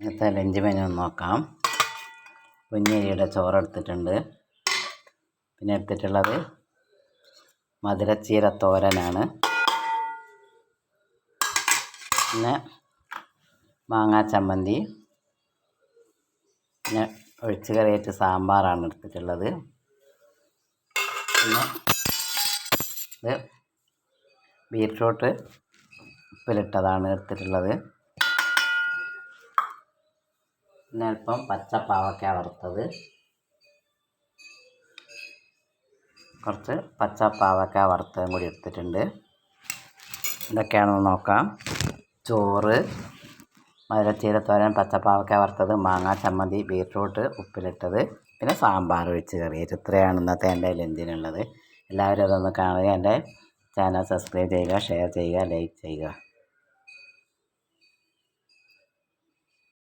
ഇന്നത്തെ lunch menu നോക്കാം. പൊന്നിയരിയുടെ ചോറെടുത്തിട്ടുണ്ട്. പിന്നെ എടുത്തിട്ടുള്ളത് മധുരച്ചീര തോരനാണ്. പിന്നെ മാങ്ങാ ചമ്മന്തി, പിന്നെ ഒഴിച്ച് കറിയായിട്ട് സാമ്പാറാണ് എടുത്തിട്ടുള്ളത്. പിന്നെ ഇത് ബീറ്റ്റൂട്ട് ഉപ്പിലിട്ടതാണ് എടുത്തിട്ടുള്ളത്. പിന്നെ അല്പം പച്ചപ്പാവയ്ക്ക വറുത്തത്, കുറച്ച് പച്ചപ്പാവയ്ക്ക വറുത്തതും കൂടി എടുത്തിട്ടുണ്ട്. ഇതൊക്കെയാണെന്ന് നോക്കാം. ചോറ്, മധുരച്ചീര തോരൻ, പച്ചപ്പാവയ്ക്ക വറുത്തത്, മാങ്ങാ ചമ്മന്തി, ബീറ്റ്റൂട്ട് ഉപ്പിലിട്ടത്, പിന്നെ സാമ്പാർ ഒഴിച്ച് കറിയായിട്ട്. ഇത്രയാണ് ഇന്നത്തെ എൻ്റെ ലഞ്ചിനുള്ളത്. എല്ലാവരും അതൊന്ന് കാണുക. എൻ്റെ ചാനൽ സബ്സ്ക്രൈബ് ചെയ്യുക, ഷെയർ ചെയ്യുക, ലൈക്ക് ചെയ്യുക.